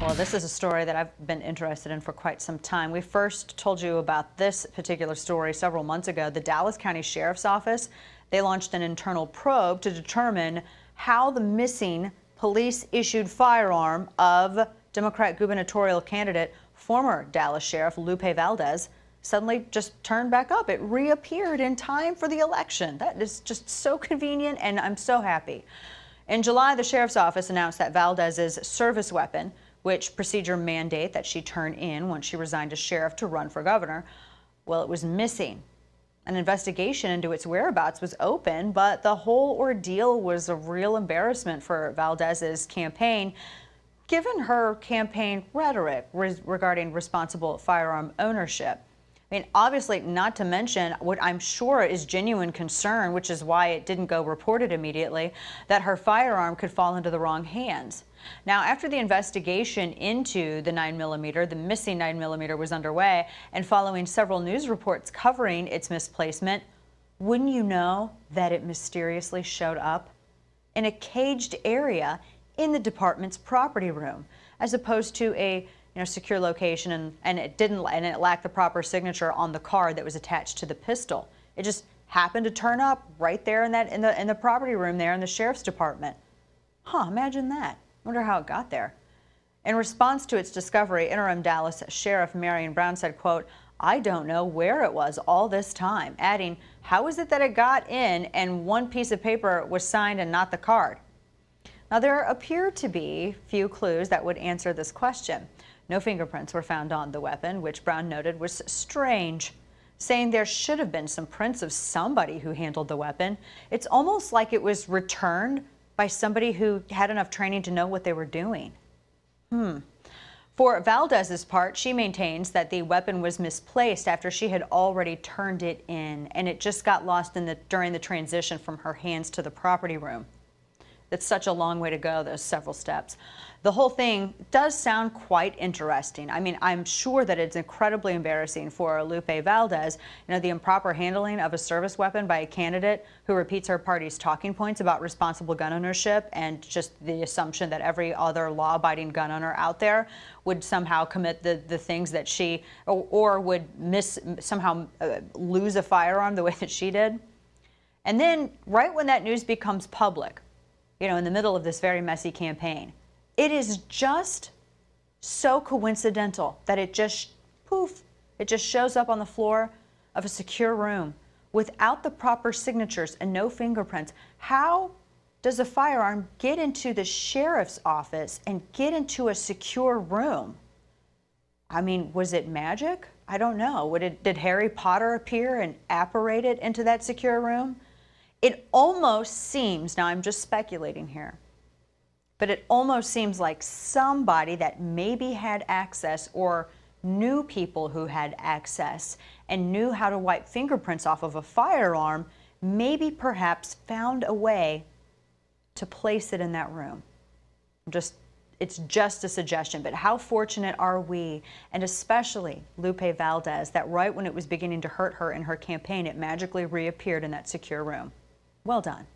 Well, this is a story that I've been interested in for quite some time. We first told you about this particular story several months ago. The Dallas County Sheriff's Office, they launched an internal probe to determine how the missing police-issued firearm of Democrat gubernatorial candidate, former Dallas Sheriff Lupe Valdez, suddenly just turned back up. It reappeared in time for the election. That is just so convenient, and I'm so happy. In July, the Sheriff's Office announced that Valdez's service weapon, which procedure mandate that she turn in once she resigned as sheriff to run for governor, well, it was missing. An investigation into its whereabouts was open, but the whole ordeal was a real embarrassment for Valdez's campaign, given her campaign rhetoric regarding responsible firearm ownership. I mean, obviously, not to mention what I'm sure is genuine concern, which is why it didn't go reported immediately, that her firearm could fall into the wrong hands. Now, after the investigation into the 9mm, the missing 9mm was underway, and following several news reports covering its misplacement, wouldn't you know that it mysteriously showed up in a caged area in the department's property room, as opposed to a secure location, and it lacked the proper signature on the card that was attached to the pistol. It just happened to turn up right there in the property room there in the sheriff's department. Imagine that. Wonder how it got there. In response to its discovery, interim Dallas Sheriff Marion Brown said, quote, "I don't know where it was all this time," adding, "How is it that it got in and one piece of paper was signed and not the card?" Now, there appear to be few clues that would answer this question. No fingerprints were found on the weapon, which Brown noted was strange, saying there should have been some prints of somebody who handled the weapon. It's almost like it was returned by somebody who had enough training to know what they were doing. For Valdez's part, she maintains that the weapon was misplaced after she had already turned it in, and it just got lost during the transition from her hands to the property room. It's such a long way to go, those several steps. The whole thing does sound quite interesting. I mean, I'm sure that it's incredibly embarrassing for Lupe Valdez, the improper handling of a service weapon by a candidate who repeats her party's talking points about responsible gun ownership, and just the assumption that every other law-abiding gun owner out there would somehow commit the things that she, or would somehow lose a firearm the way that she did. And then right when that news becomes public, in the middle of this very messy campaign, it is just so coincidental that it just, poof, it just shows up on the floor of a secure room without the proper signatures and no fingerprints. How does a firearm get into the sheriff's office and get into a secure room? I mean, was it magic? I don't know. Did Harry Potter appear and apparate it into that secure room? It almost seems, now I'm just speculating here, but it almost seems like somebody that maybe had access or knew people who had access and knew how to wipe fingerprints off of a firearm, maybe perhaps found a way to place it in that room. It's just a suggestion, but how fortunate are we, and especially Lupe Valdez, that right when it was beginning to hurt her in her campaign, it magically reappeared in that secure room. Well done.